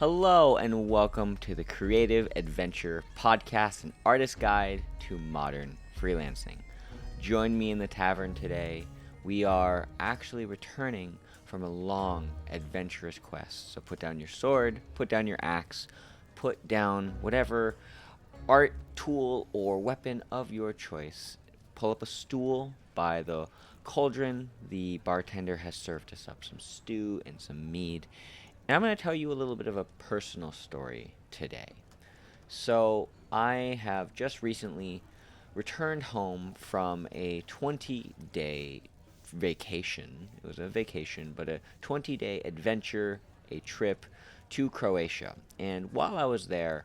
Hello and welcome to the Creative Adventure Podcast, an artist guide to modern freelancing. Join me in the tavern today. We are actually returning from a long, adventurous quest. So put down your sword, put down your axe, put down whatever art, tool, or weapon of your choice. Pull up a stool by the cauldron. The bartender has served us up some stew and some mead. And I'm going to tell you a little bit of a personal story today. So, I have just recently returned home from a 20-day vacation. It was a vacation, but a 20-day adventure, a trip to Croatia. And while I was there,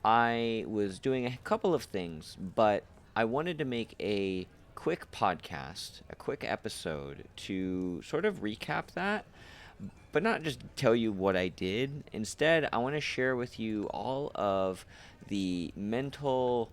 I was doing a couple of things, but I wanted to make a quick podcast, a quick episode to sort of recap that, but not just tell you what I did. Instead, I want to share with you all of the mental,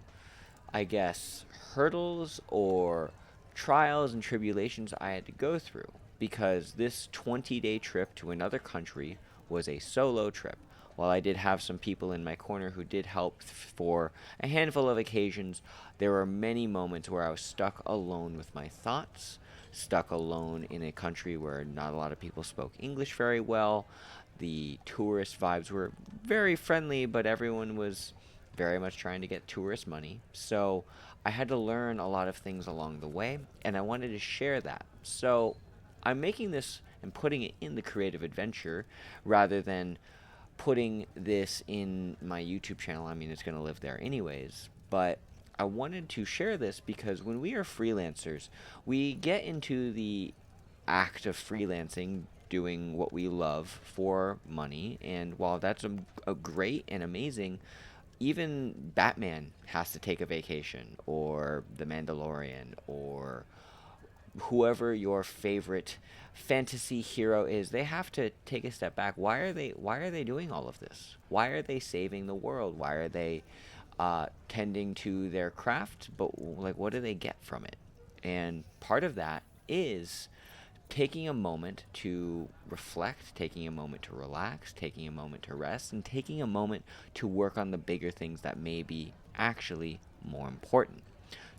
I guess, hurdles or trials and tribulations I had to go through because this 20-day trip to another country was a solo trip. While I did have some people in my corner who did help for a handful of occasions, there were many moments where I was stuck alone with my thoughts, stuck alone in a country where not a lot of people spoke English very well. The tourist vibes were very friendly, but everyone was very much trying to get tourist money. So I had to learn a lot of things along the way, and I wanted to share that. So I'm making this and putting it in the creative adventure rather than putting this in my YouTube channel. I mean, it's going to live there anyways, but I wanted to share this because when we are freelancers, we get into the act of freelancing, doing what we love for money. And while that's a great and amazing, even Batman has to take a vacation, or The Mandalorian, or whoever your favorite fantasy hero is. They have to take a step back. Why are they doing all of this? Why are they saving the world? Why are they tending to their craft? But like, what do they get from it? And part of that is taking a moment to reflect, taking a moment to relax, taking a moment to rest, and taking a moment to work on the bigger things that may be actually more important.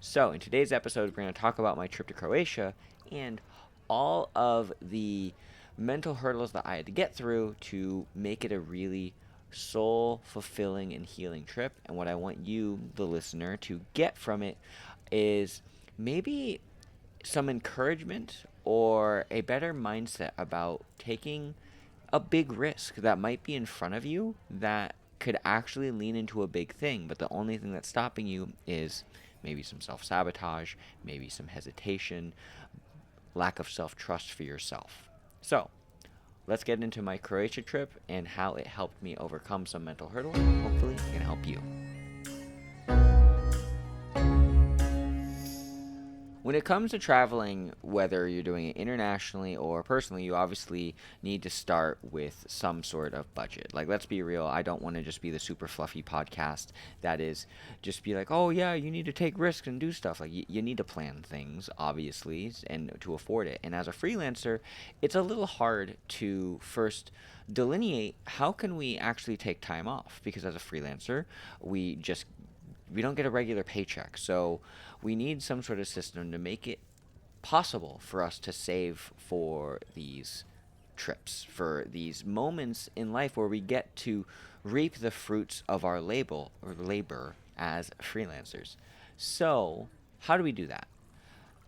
So, in today's episode, we're going to talk about my trip to Croatia and all of the mental hurdles that I had to get through to make it a really soul fulfilling and healing trip. And what I want you, the listener, to get from it is maybe some encouragement or a better mindset about taking a big risk that might be in front of you that could actually lean into a big thing, but the only thing that's stopping you is maybe some self sabotage, maybe some hesitation, lack of self trust for yourself. So, let's get into my Croatia trip and how it helped me overcome some mental hurdles. Hopefully, it can help you. When it comes to traveling, whether you're doing it internationally or personally, you obviously need to start with some sort of budget. Like, let's be real, I don't want to just be the super fluffy podcast that is just be like, oh, yeah, you need to take risks and do stuff. Like, you need to plan things, obviously, and to afford it. And as a freelancer, it's a little hard to first delineate how can we actually take time off, because as a freelancer, we don't get a regular paycheck. So we need some sort of system to make it possible for us to save for these trips, for these moments in life where we get to reap the fruits of our labor as freelancers. So, how do we do that?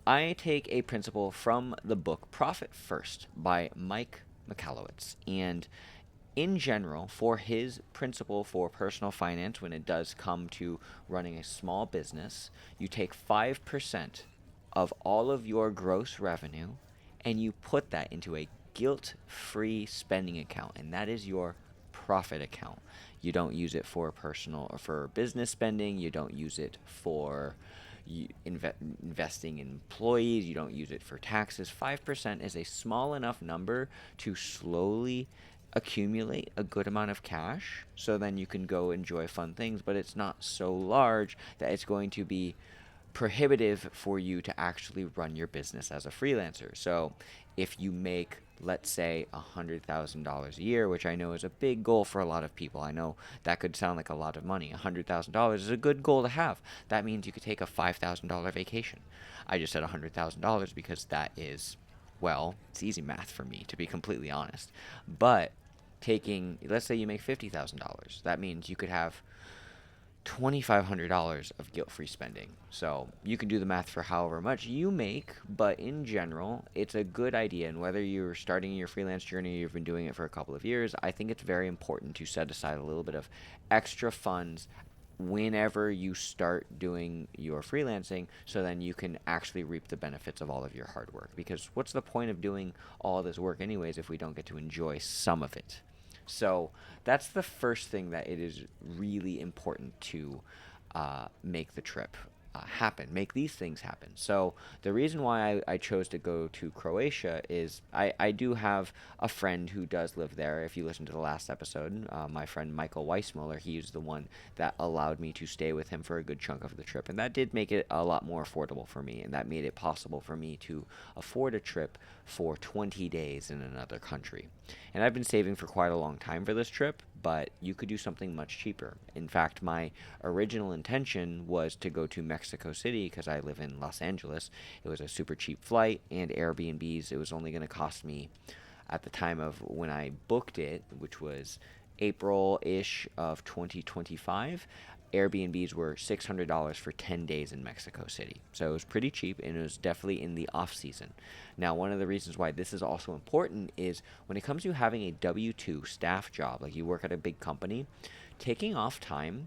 I take a principle from the book Profit First by Mike Michalowicz. And in general, for his principle for personal finance, when it does come to running a small business, you take 5% of all of your gross revenue and you put that into a guilt free spending account, and that is your profit account. You don't use it for personal or for business spending, you don't use it for investing in employees, you don't use it for taxes. 5% is a small enough number to slowly accumulate a good amount of cash so then you can go enjoy fun things, but it's not so large that it's going to be prohibitive for you to actually run your business as a freelancer. So if you make let's say $100,000 a year, which I know is a big goal for a lot of people. I know that could sound like a lot of money. $100,000 is a good goal to have. That means you could take a $5,000 vacation. I just said $100,000 because that is, well, it's easy math for me, to be completely honest. But taking, let's say you make $50,000, that means you could have $2,500 of guilt-free spending. So you can do the math for however much you make, but in general, it's a good idea. And whether you're starting your freelance journey or you've been doing it for a couple of years, I think it's very important to set aside a little bit of extra funds whenever you start doing your freelancing, so then you can actually reap the benefits of all of your hard work. Because what's the point of doing all this work anyways if we don't get to enjoy some of it? So that's the first thing, that it is really important to make the trip happen, make these things happen. So the reason why I chose to go to Croatia is I do have a friend who does live there. If you listen to the last episode, my friend Michael Weissmuller, he's the one that allowed me to stay with him for a good chunk of the trip. And that did make it a lot more affordable for me. And that made it possible for me to afford a trip for 20 days in another country. And I've been saving for quite a long time for this trip, but you could do something much cheaper. In fact, my original intention was to go to Mexico City because I live in Los Angeles. It was a super cheap flight, and Airbnbs, it was only going to cost me, at the time of when I booked it, which was April-ish of 2025, Airbnbs were $600 for 10 days in Mexico City. So it was pretty cheap, and it was definitely in the off season. Now, one of the reasons why this is also important is when it comes to having a W-2 staff job, like you work at a big company, taking off time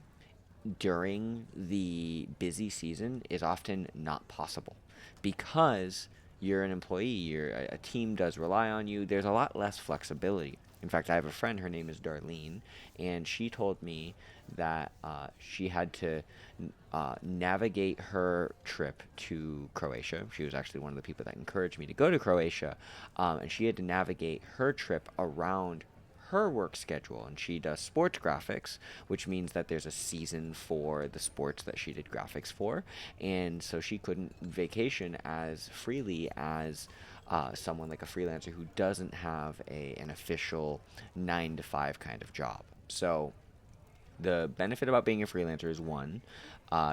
during the busy season is often not possible because you're an employee, a team does rely on you. There's a lot less flexibility. In fact, I have a friend, her name is Darlene, and she told me that she had to navigate her trip to Croatia. She was actually one of the people that encouraged me to go to Croatia, and she had to navigate her trip around her work schedule. And she does sports graphics, which means that there's a season for the sports that she did graphics for, and so she couldn't vacation as freely as someone like a freelancer who doesn't have an official 9 to 5 kind of job. So the benefit about being a freelancer is, one,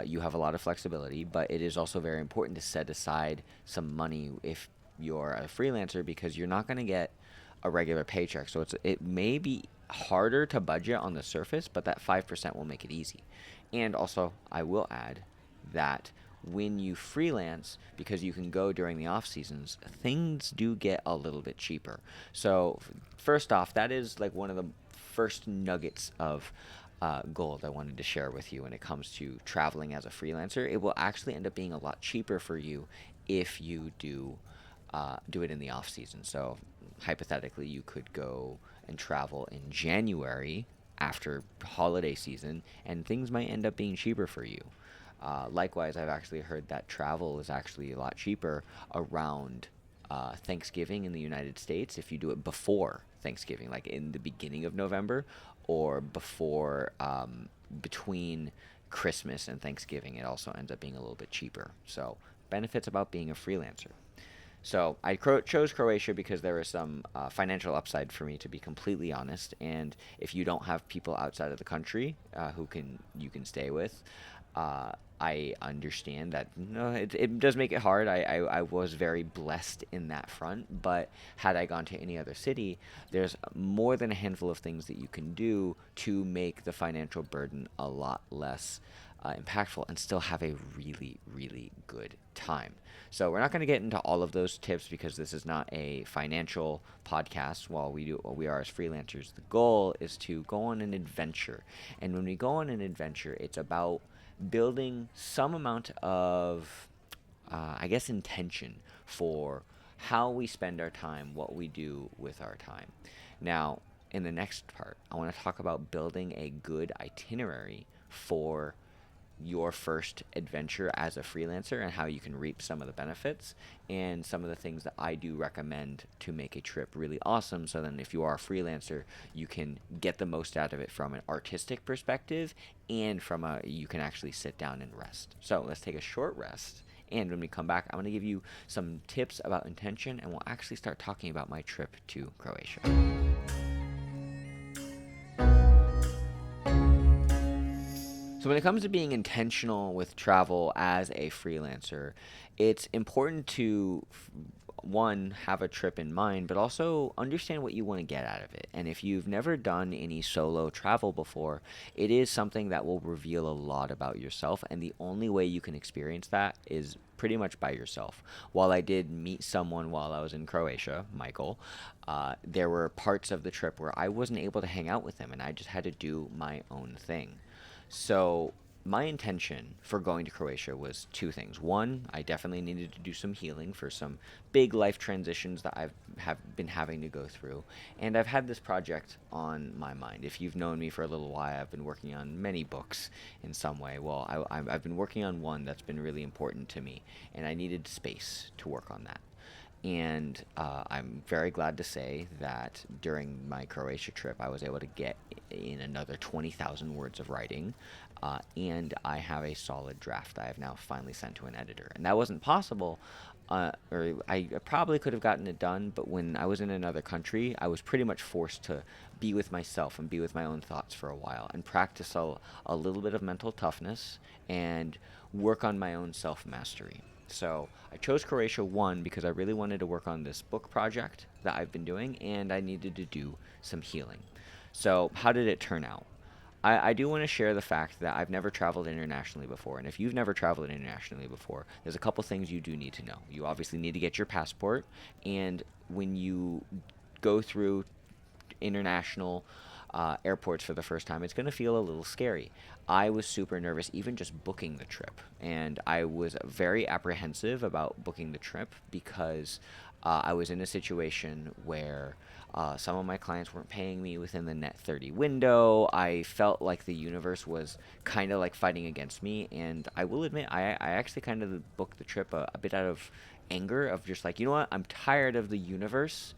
you have a lot of flexibility, but it is also very important to set aside some money if you're a freelancer, because you're not going to get a regular paycheck. So it may be harder to budget on the surface, but that 5% will make it easy. And also, I will add that when you freelance, because you can go during the off seasons, things do get a little bit cheaper. So first off, that is like one of the first nuggets of gold I wanted to share with you when it comes to traveling as a freelancer. It will actually end up being a lot cheaper for you if you do it in the off season. So hypothetically, you could go and travel in January after holiday season, and things might end up being cheaper for you. Likewise, I've actually heard that travel is actually a lot cheaper around Thanksgiving in the United States if you do it before Thanksgiving, like in the beginning of November, or before between Christmas and Thanksgiving. It also ends up being a little bit cheaper. So benefits about being a freelancer. So I chose Croatia because there is some financial upside for me, to be completely honest. And if you don't have people outside of the country you can stay with, I understand that it does make it hard. I was very blessed in that front, but had I gone to any other city, there's more than a handful of things that you can do to make the financial burden a lot less impactful and still have a really, really good time. So we're not going to get into all of those tips because this is not a financial podcast. While we are as freelancers, the goal is to go on an adventure. And when we go on an adventure, it's about building some amount of, intention for how we spend our time, what we do with our time. Now, in the next part, I want to talk about building a good itinerary for your first adventure as a freelancer and how you can reap some of the benefits and some of the things that I do recommend to make a trip really awesome, so then if you are a freelancer, you can get the most out of it from an artistic perspective and you can actually sit down and rest. So let's take a short rest, And when we come back, I'm going to give you some tips about intention, and we'll actually start talking about my trip to Croatia. So when it comes to being intentional with travel as a freelancer, it's important to one, have a trip in mind, but also understand what you want to get out of it. And if you've never done any solo travel before, it is something that will reveal a lot about yourself. And the only way you can experience that is pretty much by yourself. While I did meet someone while I was in Croatia, Michael, there were parts of the trip where I wasn't able to hang out with him and I just had to do my own thing. So my intention for going to Croatia was two things. One, I definitely needed to do some healing for some big life transitions that have been having to go through. And I've had this project on my mind. If you've known me for a little while, I've been working on many books in some way. Well, I've been working on one that's been really important to me, and I needed space to work on that. And I'm very glad to say that during my Croatia trip, I was able to get in another 20,000 words of writing, and I have a solid draft that I have now finally sent to an editor. And that wasn't possible, or I probably could have gotten it done, but when I was in another country, I was pretty much forced to be with myself and be with my own thoughts for a while and practice a little bit of mental toughness and work on my own self-mastery. So I chose Croatia, one, because I really wanted to work on this book project that I've been doing, and I needed to do some healing. So how did it turn out? I do want to share the fact that I've never traveled internationally before, and if you've never traveled internationally before, there's a couple things you do need to know. You obviously need to get your passport, and when you go through international airports for the first time, it's going to feel a little scary. I was super nervous even just booking the trip, and I was very apprehensive about booking the trip because I was in a situation where some of my clients weren't paying me within the net 30 window. I felt like the universe was kind of like fighting against me, and I will admit I actually kind of booked the trip a bit out of anger, of just like, you know what, I'm tired of the universe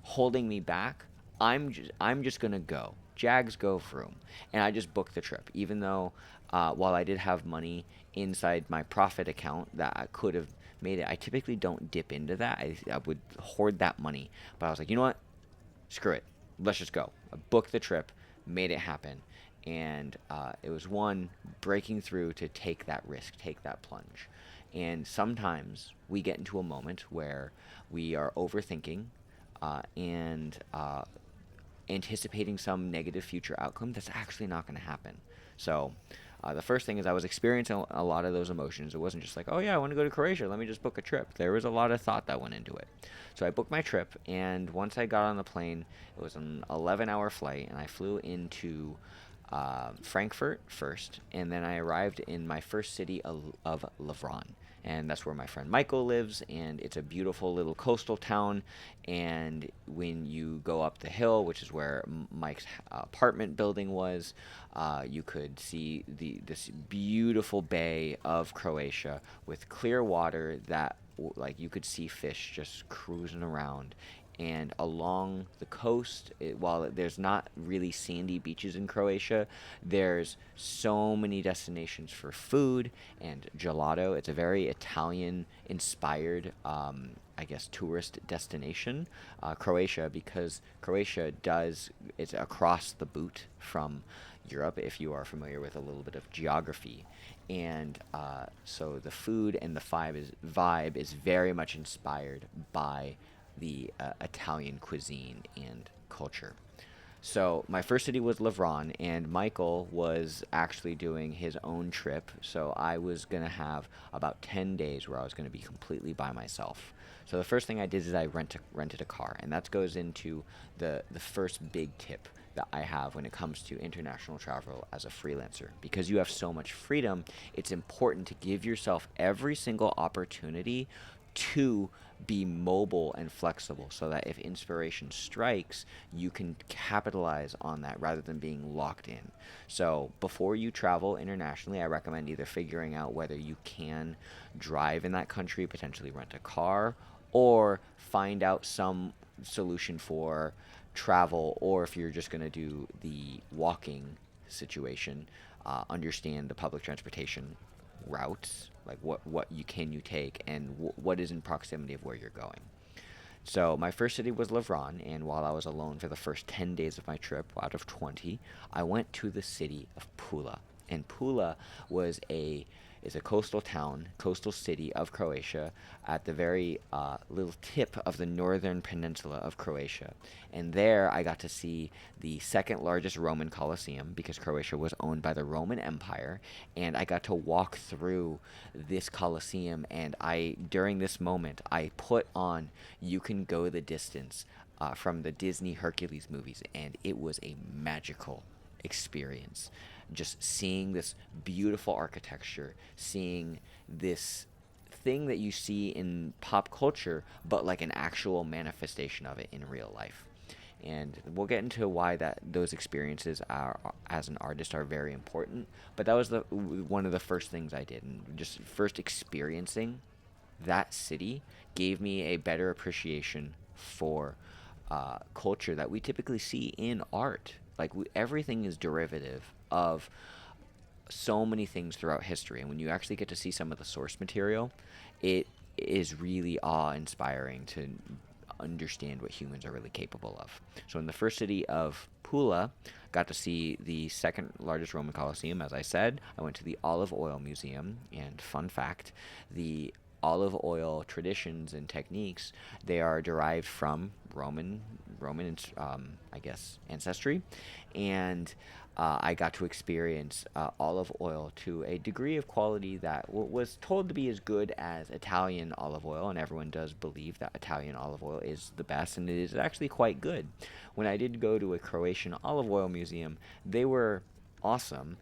holding me back. I'm just gonna go. Jags go vroom, and I just booked the trip. Even though, while I did have money inside my profit account that I could have made it, I typically don't dip into that. I would hoard that money, but I was like, you know what? Screw it. Let's just go. I booked the trip, made it happen, and it was one breaking through to take that risk, take that plunge. And sometimes we get into a moment where we are overthinking and anticipating some negative future outcome that's actually not going to happen. So the first thing is I was experiencing a lot of those emotions. It wasn't just like, oh yeah, I want to go to Croatia, let me just book a trip. There was a lot of thought that went into it. So I booked my trip, and once I got on the plane, it was an 11-hour flight, and I flew into Frankfurt first, and then I arrived in my first city of Lavron. And that's where my friend Michael lives, and it's a beautiful little coastal town. And when you go up the hill, which is where Mike's apartment building was, you could see this beautiful bay of Croatia with clear water that, like, you could see fish just cruising around. And along the coast, while there's not really sandy beaches in Croatia, there's so many destinations for food and gelato. It's a very Italian-inspired, I guess, tourist destination, Croatia, because it's across the boot from Europe, if you are familiar with a little bit of geography. And so the food and the vibe is very much inspired by the Italian cuisine and culture. So my first city was Lavron, and Michael was actually doing his own trip. So I was going to have about 10 days where I was going to be completely by myself. So the first thing I did is I rented a car, and that goes into the first big tip that I have when it comes to international travel as a freelancer. Because you have so much freedom, it's important to give yourself every single opportunity to be mobile and flexible, so that if inspiration strikes, you can capitalize on that rather than being locked in. So before you travel internationally, I recommend either figuring out whether you can drive in that country, potentially rent a car, or find out some solution for travel, or if you're just going to do the walking situation, understand the public transportation routes Like what you can you take, and what is in proximity of where you're going. So my first city was Lavran, and while I was alone for the first 10 days of my trip out of 20, I went to the city of Pula. And Pula was a is a coastal town, coastal city of Croatia at the very little tip of the northern peninsula of Croatia. And there I got to see the second largest Roman Colosseum because Croatia was owned by the Roman Empire. And I got to walk through this Colosseum. And during this moment, I put on You Can Go the Distance from the Disney Hercules movies. And it was a magical experience. Just seeing this beautiful architecture, seeing this thing that you see in pop culture, but like an actual manifestation of it in real life. And we'll get into why that those experiences are, as an artist, are very important. But that was the one of the first things I did, and just first experiencing that city gave me a better appreciation for culture that we typically see in art. Like everything is derivative of so many things throughout history, and when you actually get to see some of the source material, it is really awe-inspiring to understand what humans are really capable of. So in the first city of Pula, got to see the second largest Roman Colosseum. As I said, I went to the olive oil museum, and fun fact, the olive oil traditions and techniques, they are derived from Roman, I guess, ancestry, and I got to experience olive oil to a degree of quality that was told to be as good as Italian olive oil, and everyone does believe that Italian olive oil is the best, and it is actually quite good. When I did go to a Croatian olive oil museum, they were awesome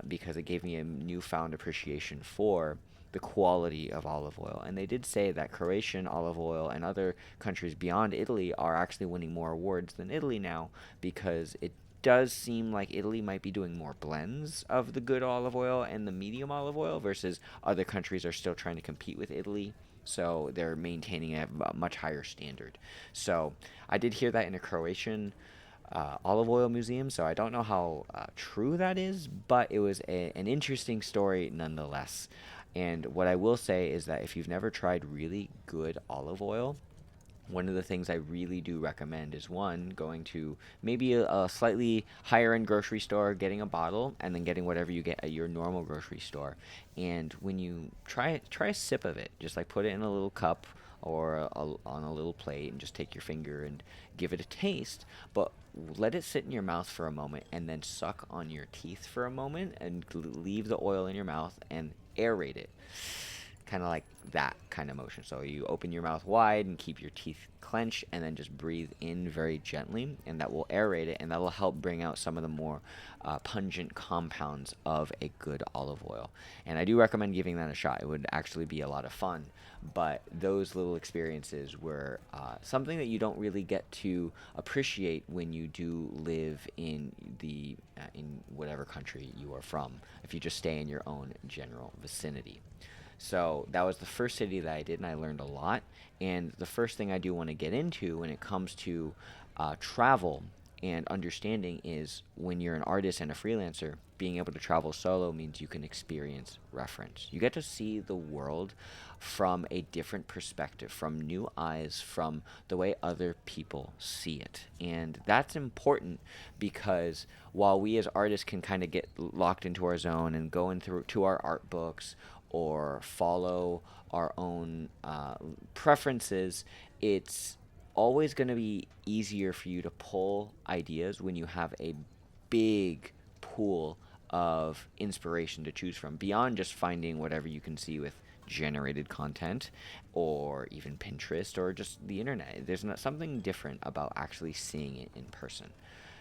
because it gave me a newfound appreciation for the quality of olive oil. And they did say that Croatian olive oil and other countries beyond Italy are actually winning more awards than Italy now, because it does seem like Italy might be doing more blends of the good olive oil and the medium olive oil, versus other countries are still trying to compete with Italy. So they're maintaining a much higher standard. So I did hear that in a Croatian olive oil museum, so I don't know how true that is, but it was an interesting story nonetheless. And what I will say is that if you've never tried really good olive oil, one of the things I really do recommend is, one, going to maybe a slightly higher end grocery store, getting a bottle, and then getting whatever you get at your normal grocery store. And when you try a sip of it, just like put it in a little cup or on a little plate, and just take your finger and give it a taste. But let it sit in your mouth for a moment, and then suck on your teeth for a moment, and leave the oil in your mouth and aerate it, kind of like that kind of motion. So you open your mouth wide and keep your teeth clenched, and then just breathe in very gently, and that will aerate it, and that will help bring out some of the more pungent compounds of a good olive oil. And I do recommend giving that a shot. It would actually be a lot of fun. But those little experiences were something that you don't really get to appreciate when you do live in in whatever country you are from, if you just stay in your own general vicinity. So that was the first city that I did, and I learned a lot. And the first thing I do want to get into when it comes to travel and understanding is, when you're an artist and a freelancer, being able to travel solo means you can experience reference. You get to see the world from a different perspective, from new eyes, from the way other people see it. And that's important, because while we as artists can kind of get locked into our zone and go in through to our art books or follow our own preferences, it's always going to be easier for you to pull ideas when you have a big pool of inspiration to choose from, beyond just finding whatever you can see with generated content or even Pinterest or just the internet. There's not something different about actually seeing it in person.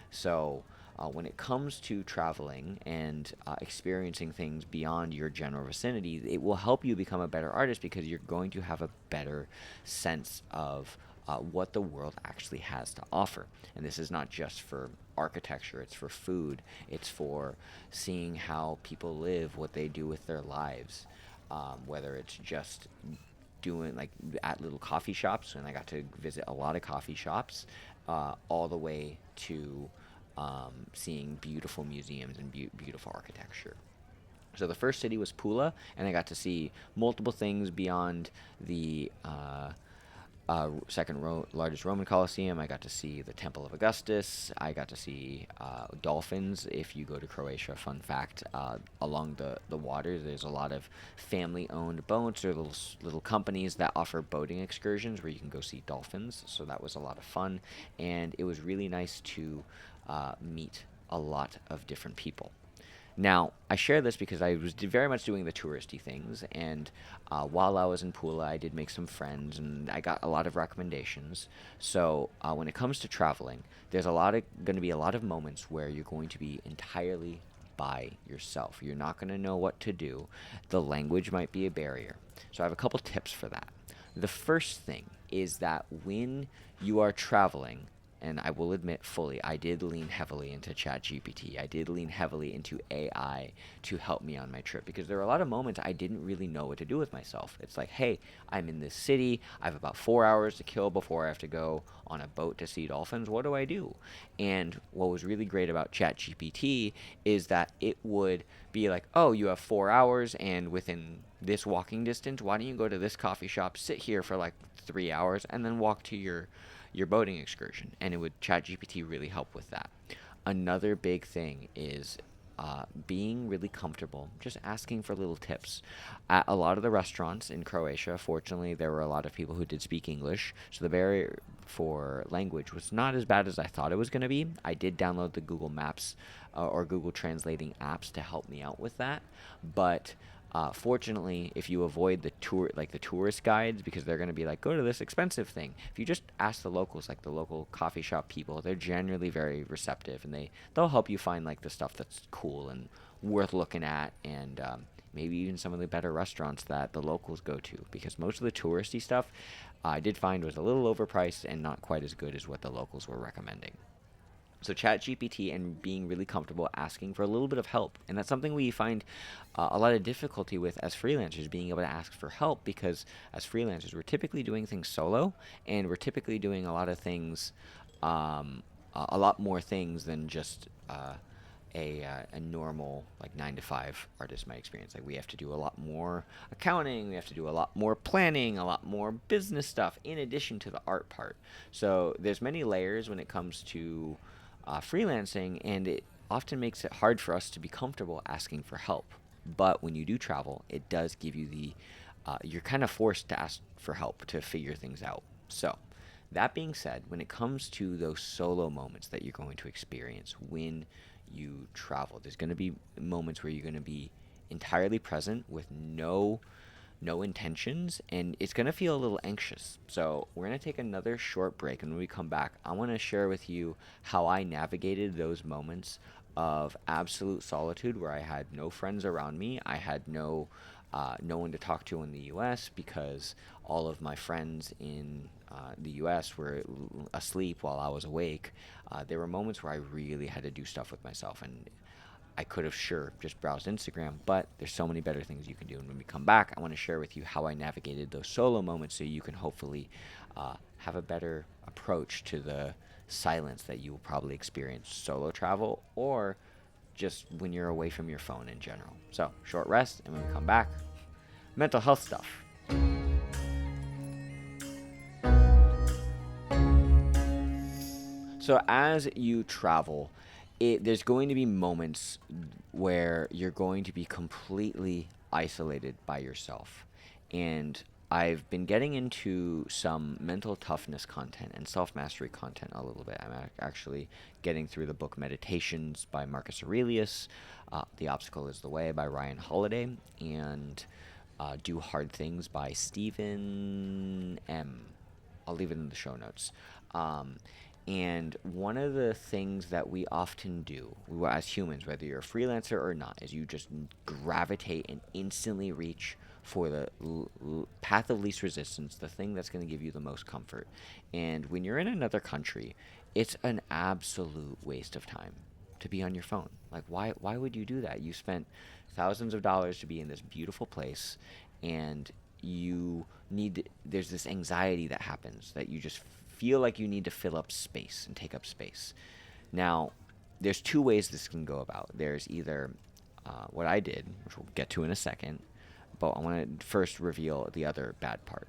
So when it comes to traveling and experiencing things beyond your general vicinity, it will help you become a better artist, because you're going to have a better sense of what the world actually has to offer. And this is not just for architecture, it's for food, it's for seeing how people live, what they do with their lives, whether it's just doing like at little coffee shops, and I got to visit a lot of coffee shops, all the way to seeing beautiful museums and beautiful architecture. So the first city was Pula, and I got to see multiple things beyond the second largest Roman Colosseum. I got to see the Temple of Augustus. I got to see dolphins. If you go to Croatia, fun fact, along the waters, there's a lot of family-owned boats or little companies that offer boating excursions where you can go see dolphins. So that was a lot of fun, and it was really nice to meet a lot of different people. Now, I share this because I was very much doing the touristy things, and while I was in Pula, I did make some friends, and I got a lot of recommendations. So, when it comes to traveling, there's going to be a lot of moments where you're going to be entirely by yourself. You're not going to know what to do. The language might be a barrier. So, I have a couple tips for that. The first thing is that when you are traveling, and I will admit fully, I did lean heavily into ChatGPT. I did lean heavily into AI to help me on my trip because there were a lot of moments I didn't really know what to do with myself. It's like, hey, I'm in this city. I have about 4 hours to kill before I have to go on a boat to see dolphins. What do I do? And what was really great about ChatGPT is that it would be like, oh, you have 4 hours, and within this walking distance, why don't you go to this coffee shop, sit here for like 3 hours, and then walk to your boating excursion, and it would ChatGPT really help with that. Another big thing is being really comfortable, just asking for little tips. At a lot of the restaurants in Croatia, fortunately, there were a lot of people who did speak English, so the barrier for language was not as bad as I thought it was going to be. I did download the Google Maps or Google Translating apps to help me out with that, but fortunately, if you avoid the tourist guides, because they're going to be like, go to this expensive thing. If you just ask the locals, like the local coffee shop people, they're generally very receptive, and they'll help you find like the stuff that's cool and worth looking at, and maybe even some of the better restaurants that the locals go to, because most of the touristy stuff I did find was a little overpriced and not quite as good as what the locals were recommending. So ChatGPT and being really comfortable asking for a little bit of help, and that's something we find a lot of difficulty with as freelancers, being able to ask for help, because as freelancers we're typically doing things solo, and we're typically doing a lot of things, a lot more things than just a normal like 9 to 5 artist. My experience, like we have to do a lot more accounting, we have to do a lot more planning, a lot more business stuff in addition to the art part. So there's many layers when it comes to freelancing, and it often makes it hard for us to be comfortable asking for help. But when you do travel, it does give you you're kind of forced to ask for help to figure things out. So that being said, when it comes to those solo moments that you're going to experience when you travel, there's going to be moments where you're going to be entirely present with no intentions, and it's going to feel a little anxious. So we're going to take another short break, and when we come back, I want to share with you how I navigated those moments of absolute solitude where I had no friends around me. I had no one to talk to in the US because all of my friends in the US were asleep while I was awake. There were moments where I really had to do stuff with myself, and I could have just browsed Instagram, but there's so many better things you can do. And when we come back, I want to share with you how I navigated those solo moments so you can hopefully have a better approach to the silence that you will probably experience solo travel, or just when you're away from your phone in general. So, short rest, and when we come back, mental health stuff. So as you travel, there's going to be moments where you're going to be completely isolated by yourself. And I've been getting into some mental toughness content and self-mastery content a little bit. I'm actually getting through the book Meditations by Marcus Aurelius, The Obstacle is the Way by Ryan Holiday, and Do Hard Things by Stephen M. I'll leave it in the show notes. And one of the things that we often do, as humans, whether you're a freelancer or not, is you just gravitate and instantly reach for the path of least resistance, the thing that's going to give you the most comfort. And when you're in another country, it's an absolute waste of time to be on your phone. Like, why would you do that? You spent thousands of dollars to be in this beautiful place, and there's this anxiety that happens that you just feel like you need to fill up space and take up space. Now, there's two ways this can go about. There's either what I did, which we'll get to in a second, but I want to first reveal the other bad part.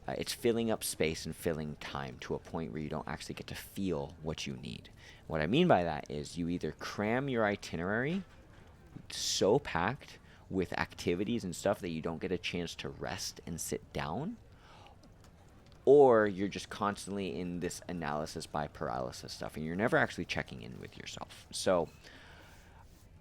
It's filling up space and filling time to a point where you don't actually get to feel what you need. What I mean by that is you either cram your itinerary so packed with activities and stuff that you don't get a chance to rest and sit down, or you're just constantly in this analysis by paralysis stuff and you're never actually checking in with yourself. So,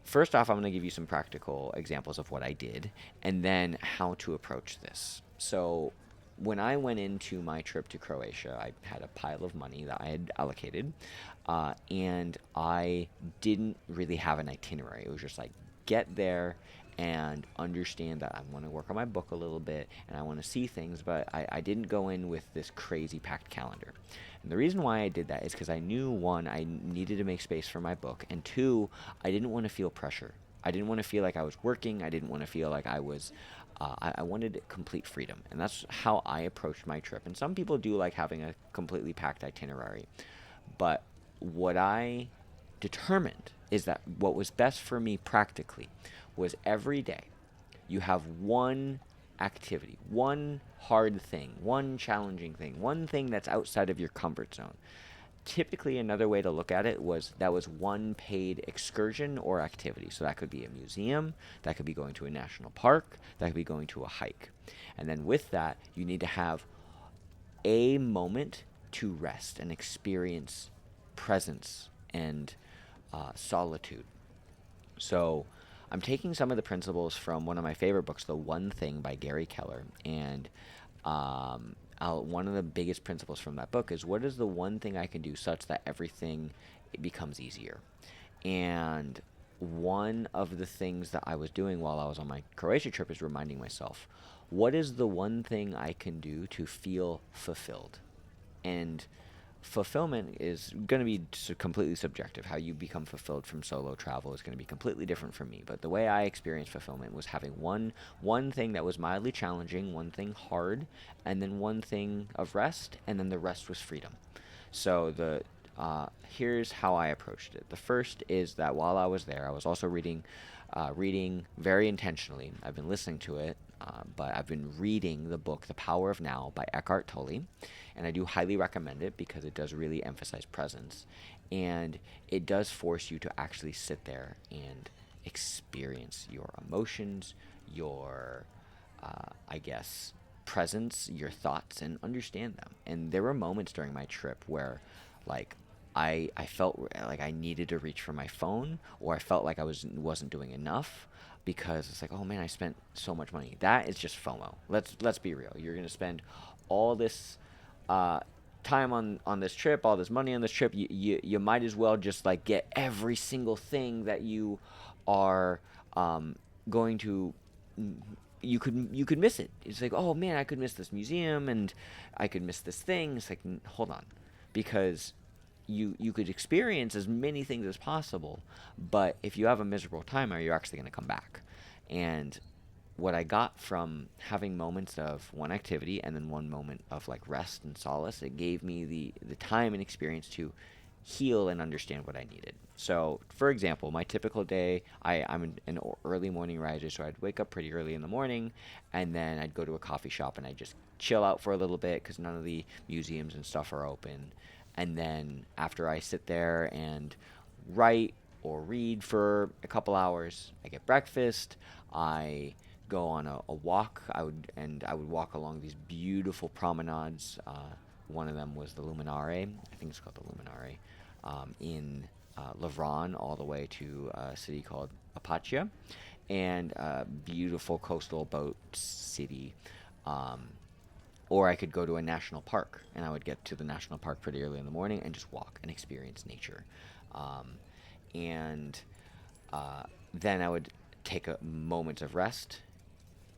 first off, I'm going to give you some practical examples of what I did and then how to approach this. So, when I went into my trip to Croatia, I had a pile of money that I had allocated, and I didn't really have an itinerary. It was just like, get there and understand that I want to work on my book a little bit and I want to see things, but I didn't go in with this crazy packed calendar. And the reason why I did that is because I knew, one, I needed to make space for my book, and two, I didn't want to feel pressure. I didn't want to feel like I was working. I didn't want to feel like I was. I wanted complete freedom, and that's how I approached my trip. And some people do like having a completely packed itinerary, but what I determined is that what was best for me practically was every day you have one activity, one hard thing, one challenging thing, one thing that's outside of your comfort zone. Typically, another way to look at it was that was one paid excursion or activity. So that could be a museum, that could be going to a national park, that could be going to a hike. And then with that, you need to have a moment to rest and experience presence and solitude. So I'm taking some of the principles from one of my favorite books, The One Thing by Gary Keller, and one of the biggest principles from that book is, what is the one thing I can do such that everything becomes easier? And one of the things that I was doing while I was on my Croatia trip is reminding myself, what is the one thing I can do to feel fulfilled? And fulfillment is going to be completely subjective. How you become fulfilled from solo travel is going to be completely different from me. But the way I experienced fulfillment was having one thing that was mildly challenging, one thing hard, and then one thing of rest, and then the rest was freedom. So here's how I approached it. The first is that while I was there, I was also reading very intentionally. I've been listening to it, but I've been reading the book The Power of Now by Eckhart Tolle, and I do highly recommend it because it does really emphasize presence, and it does force you to actually sit there and experience your emotions, your, I guess, presence, your thoughts, and understand them. And there were moments during my trip where, like, I felt like I needed to reach for my phone, or I felt like I wasn't doing enough, because it's like, oh man, I spent so much money. That is just FOMO. Let's be real. You're gonna spend all this time on this trip, all this money on this trip. You might as well just like get every single thing that you are going to. You could miss it. It's like, oh man, I could miss this museum and I could miss this thing. It's like, hold on, because you could experience as many things as possible, but if you have a miserable time, are you actually going to come back? And what I got from having moments of one activity and then one moment of like rest and solace, it gave me the time and experience to heal and understand what I needed. So, for example, my typical day, I'm an early morning riser, so I'd wake up pretty early in the morning, and then I'd go to a coffee shop and I'd just chill out for a little bit because none of the museums and stuff are open. And then after I sit there and write or read for a couple hours, I get breakfast. I go on a walk. I would walk along these beautiful promenades. One of them was the Luminare. I think it's called the Luminare, in Lavran, all the way to a city called Apatia, and a beautiful coastal boat city. Or I could go to a national park, and I would get to the national park pretty early in the morning and just walk and experience nature. And then I would take a moment of rest,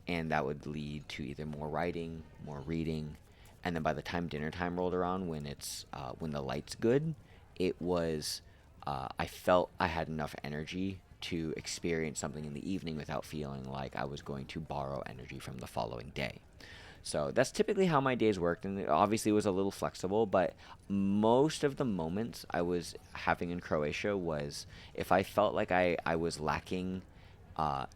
and that would lead to either more writing, more reading, and then by the time dinner time rolled around, when the light's good, it was I felt I had enough energy to experience something in the evening without feeling like I was going to borrow energy from the following day. So that's typically how my days worked, and it obviously was a little flexible, but most of the moments I was having in Croatia was if I felt like I was lacking uh,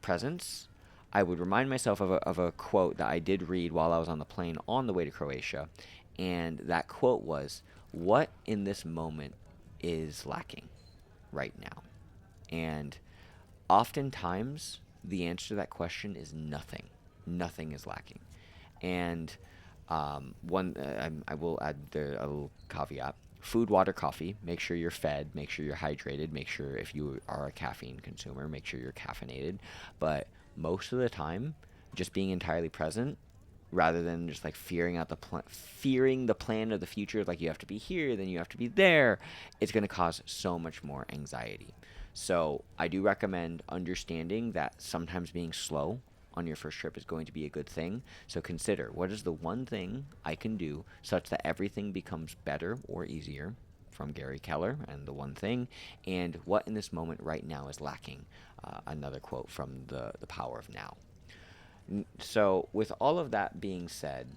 presence, I would remind myself of a quote that I did read while I was on the plane on the way to Croatia. And that quote was, "What in this moment is lacking right now?" And oftentimes, the answer to that question is nothing. Nothing is lacking. And I will add a little caveat: food, water, coffee. Make sure you're fed. Make sure you're hydrated. Make sure if you are a caffeine consumer, make sure you're caffeinated. But most of the time, just being entirely present rather than just like fearing the plan of the future, like you have to be here, then you have to be there, it's going to cause so much more anxiety. So I do recommend understanding that sometimes being slow on your first trip is going to be a good thing. So consider, what is the one thing I can do such that everything becomes better or easier, from Gary Keller and the one thing, and what in this moment right now is lacking. Another quote from the Power of Now. So, with all of that being said,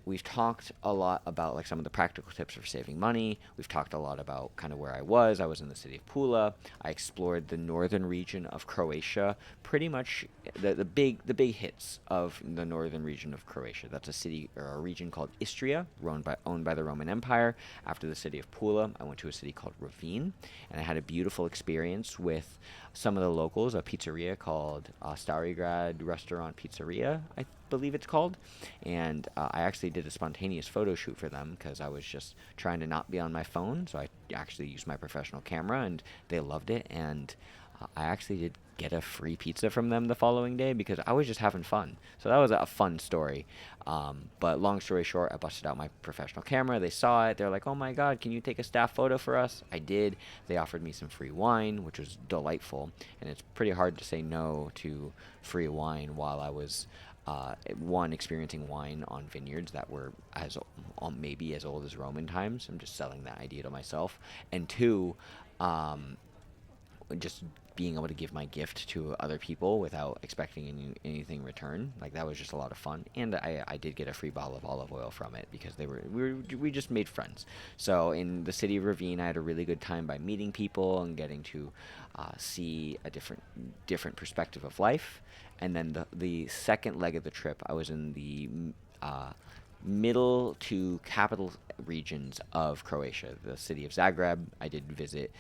we've talked a lot about like some of the practical tips for saving money. We've talked a lot about kind of where I was. I was in the city of Pula. I explored the northern region of Croatia. Pretty much the big hits of the northern region of Croatia. That's a city or a region called Istria, owned by the Roman Empire. After the city of Pula, I went to a city called Ravine, and I had a beautiful experience with some of the locals. A pizzeria called Starigrad Restaurant Pizzeria, I believe it's called. And I actually did a spontaneous photo shoot for them because I was just trying to not be on my phone. So I actually used my professional camera, and they loved it. And I actually did get a free pizza from them the following day because I was just having fun. So that was a fun story. But long story short, I busted out my professional camera. They saw it. They're like, "Oh my God, can you take a staff photo for us?" I did. They offered me some free wine, which was delightful. And it's pretty hard to say no to free wine while I was one, experiencing wine on vineyards that were maybe as old as Roman times. I'm just selling that idea to myself. And two, just being able to give my gift to other people without expecting anything in return. Like that was just a lot of fun. And I did get a free bottle of olive oil from it because we just made friends. So in the city of Ravine, I had a really good time by meeting people and getting to see a different perspective of life. And then the second leg of the trip, I was in the middle to capital regions of Croatia. The city of Zagreb, I did visit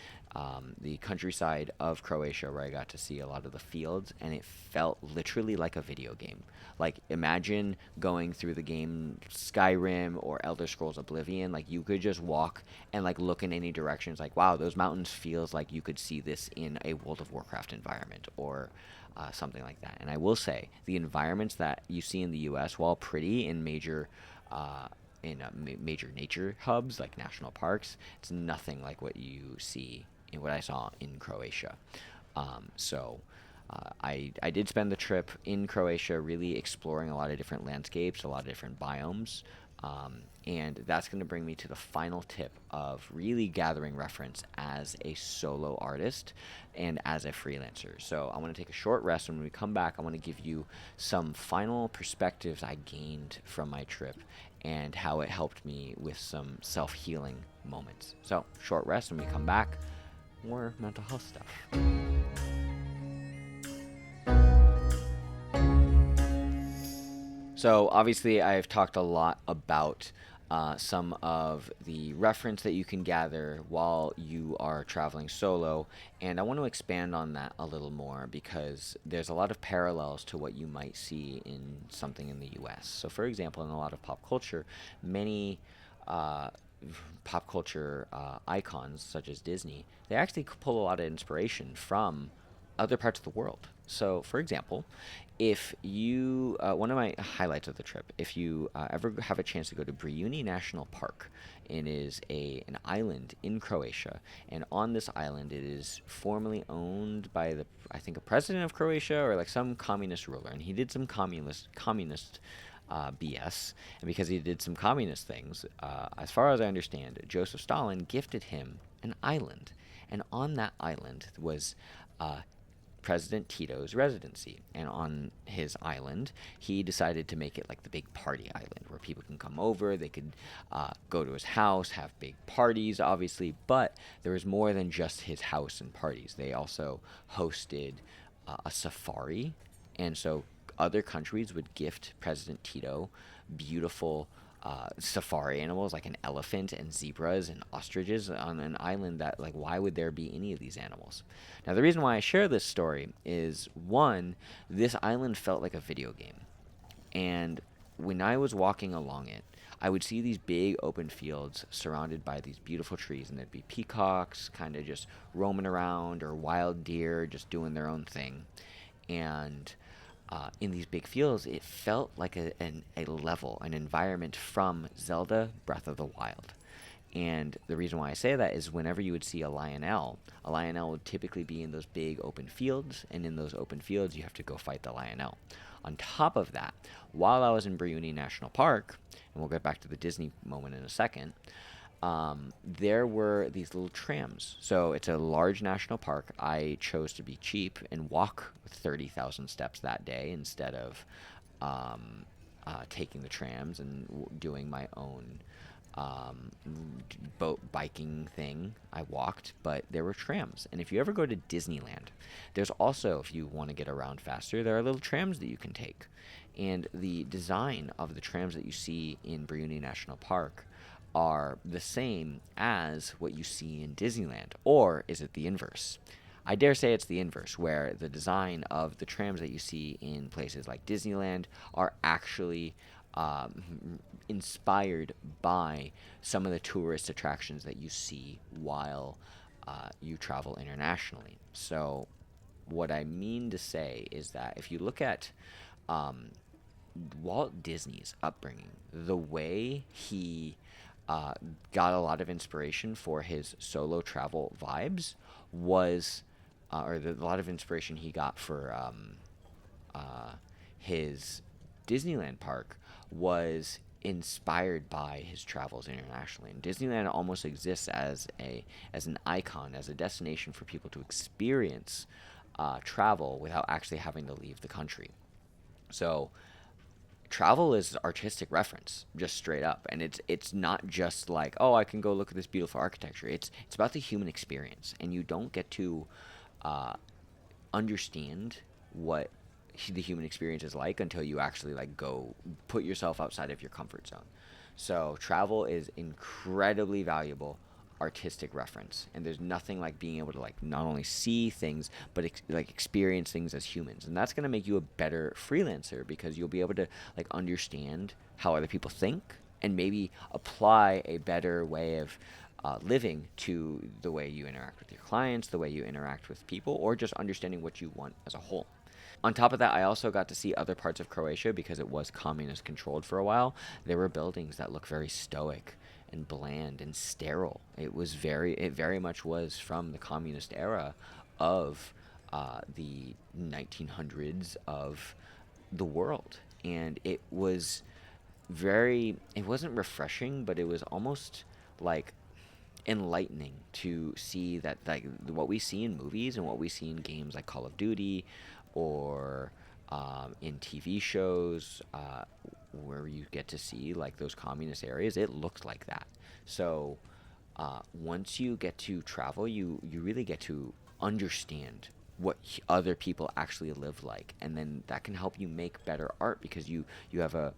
the countryside of Croatia where I got to see a lot of the fields, and it felt literally like a video game. Like, imagine going through the game Skyrim or Elder Scrolls Oblivion. Like, you could just walk and, like, look in any direction. It's like, wow, those mountains feels like you could see this in a World of Warcraft environment or something like that. And I will say, the environments that you see in the U.S., while pretty in major nature hubs like national parks, it's nothing like what you see in what I saw in Croatia. I did spend the trip in Croatia really exploring a lot of different landscapes, a lot of different biomes. And that's going to bring me to the final tip of really gathering reference as a solo artist and as a freelancer. So I want to take a short rest, and when we come back, I want to give you some final perspectives I gained from my trip and how it helped me with some self-healing moments. So short rest, and when we come back, more mental health stuff. So obviously I've talked a lot about some of the reference that you can gather while you are traveling solo, and I want to expand on that a little more because there's a lot of parallels to what you might see in something in the US. So for example, in a lot of pop culture, many pop culture icons such as Disney, they actually pull a lot of inspiration from other parts of the world. So, for example, if you, one of my highlights of the trip, if you ever have a chance to go to Brijuni National Park, it is an island in Croatia, and on this island, it is formerly owned by I think, a president of Croatia or like some communist ruler, and he did some communist BS, and because he did some communist things, as far as I understand, Joseph Stalin gifted him an island, and on that island was President Tito's residency. And on his island, he decided to make it like the big party island where people can come over, they could go to his house, have big parties, obviously, but there was more than just his house and parties. They also hosted a safari, and so other countries would gift President Tito beautiful safari animals like an elephant and zebras and ostriches on an island that, like, why would there be any of these animals? Now, the reason why I share this story is, one, this island felt like a video game. And when I was walking along it, I would see these big open fields surrounded by these beautiful trees, and there'd be peacocks kind of just roaming around, or wild deer just doing their own thing. And in these big fields, it felt like a level, an environment from Zelda Breath of the Wild. And the reason why I say that is whenever you would see a lionel would typically be in those big open fields, and in those open fields, you have to go fight the lionel. On top of that, while I was in Bruni National Park, and we'll get back to the Disney moment in a second, there were these little trams. So it's a large national park. I chose to be cheap and walk 30,000 steps that day instead of taking the trams and doing my own boat biking thing. I walked, but there were trams. And if you ever go to Disneyland, there's also, if you want to get around faster, there are little trams that you can take. And the design of the trams that you see in Bruni National Park are the same as what you see in Disneyland. Or is it the inverse? I dare say it's the inverse, where the design of the trams that you see in places like Disneyland are actually inspired by some of the tourist attractions that you see while you travel internationally. So, what I mean to say is that if you look at um, Walt Disney's upbringing, the way he got a lot of inspiration for his solo travel vibes was, a lot of inspiration he got for his Disneyland park was inspired by his travels internationally. And Disneyland almost exists as an icon, as a destination for people to experience travel without actually having to leave the country. So travel is artistic reference, just straight up, and it's not just like, oh, I can go look at this beautiful architecture. It's about the human experience, and you don't get to uh, understand what the human experience is like until you actually, like, go put yourself outside of your comfort zone. So travel is incredibly valuable artistic reference, and there's nothing like being able to, like, not only see things but like experience things as humans, and that's going to make you a better freelancer because you'll be able to, like, understand how other people think and maybe apply a better way of living to the way you interact with your clients, the way you interact with people, or just understanding what you want as a whole. On top of that, I also got to see other parts of Croatia because it was communist controlled for a while. There were buildings that look very stoic and bland and sterile. It very much was from the communist era of the 1900s of the world. And it wasn't refreshing, but it was almost like enlightening to see that, like, what we see in movies and what we see in games like Call of Duty, or in TV shows, where you get to see, like, those communist areas, it looks like that. So once you get to travel, you really get to understand what other people actually live like, and then that can help you make better art because you have a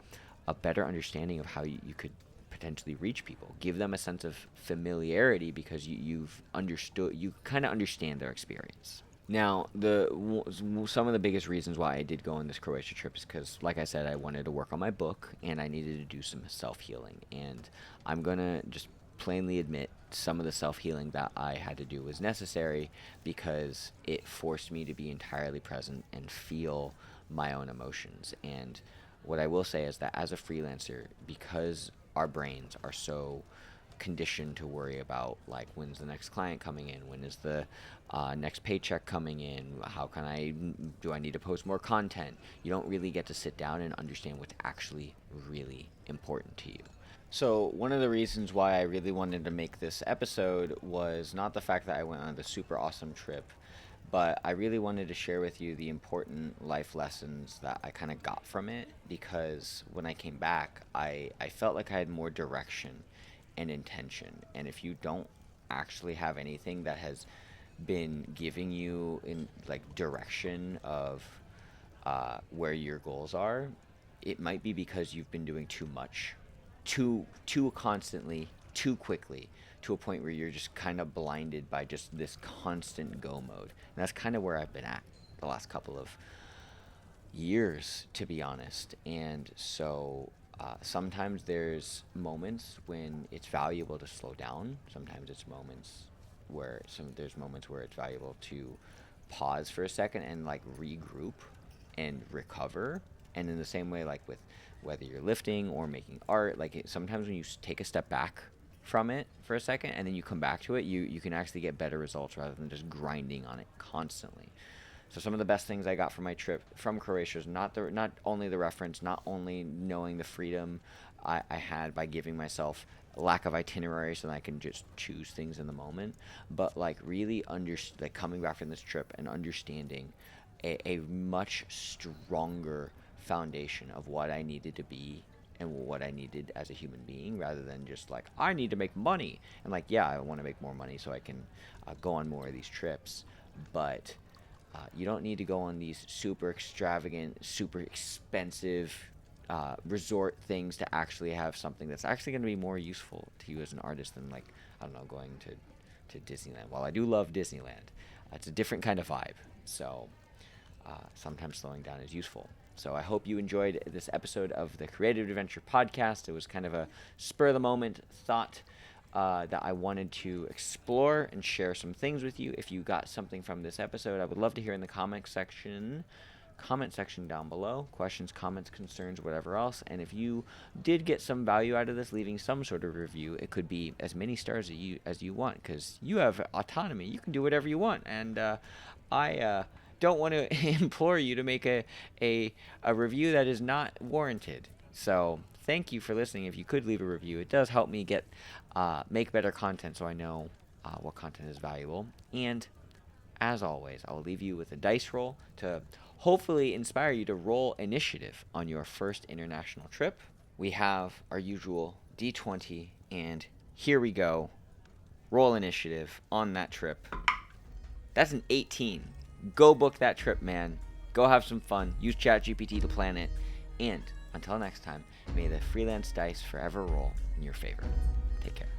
better understanding of how you could potentially reach people, give them a sense of familiarity because you kind of understand their experience. Now, some of the biggest reasons why I did go on this Croatia trip is because, like I said, I wanted to work on my book and I needed to do some self healing. And I'm gonna just plainly admit some of the self healing that I had to do was necessary because it forced me to be entirely present and feel my own emotions. And what I will say is that as a freelancer, because our brains are so conditioned to worry about, like, when's the next client coming in, when is the next paycheck coming in, how can I do I need to post more content, you don't really get to sit down and understand what's actually really important to you. So one of the reasons why I really wanted to make this episode was not the fact that I went on the super awesome trip, but I really wanted to share with you the important life lessons that I kind of got from it, because when I came back, I felt like I had more direction and intention. And if you don't actually have anything that has been giving you in like direction of where your goals are, it might be because you've been doing too much, too constantly, too quickly, to a point where you're just kind of blinded by just this constant go mode. And that's kind of where I've been at the last couple of years, to be honest. And so sometimes there's moments when it's valuable to slow down. Sometimes it's moments where there's moments where it's valuable to pause for a second and like regroup and recover. And in the same way, like with whether you're lifting or making art, like sometimes when you take a step back from it for a second and then you come back to it, you can actually get better results rather than just grinding on it constantly. So some of the best things I got from my trip from Croatia is not only the reference, not only knowing the freedom I had by giving myself a lack of itinerary so that I can just choose things in the moment, but like really like coming back from this trip and understanding a much stronger foundation of what I needed to be and what I needed as a human being, rather than just like, I need to make money. And like, yeah, I want to make more money so I can go on more of these trips, but you don't need to go on these super extravagant, super expensive resort things to actually have something that's actually going to be more useful to you as an artist than, like, I don't know, going to Disneyland. While I do love Disneyland, it's a different kind of vibe. So sometimes slowing down is useful. So I hope you enjoyed this episode of the Creative Adventure Podcast. It was kind of a spur-of-the-moment thought that I wanted to explore and share some things with you. If you got something from this episode, I would love to hear in the comment section down below. Questions, comments, concerns, whatever else. And if you did get some value out of this, leaving some sort of review, it could be as many stars as you want, because you have autonomy. You can do whatever you want. And I don't want to implore you to make a review that is not warranted. So thank you for listening. If you could leave a review, it does help me make better content, so I know what content is valuable. And as always, I will leave you with a dice roll to hopefully inspire you to roll initiative on your first international trip. We have our usual D20, and here we go. Roll initiative on that trip. That's an 18. Go book that trip, man. Go have some fun. Use ChatGPT to plan it. And until next time, may the freelance dice forever roll in your favor. Take care.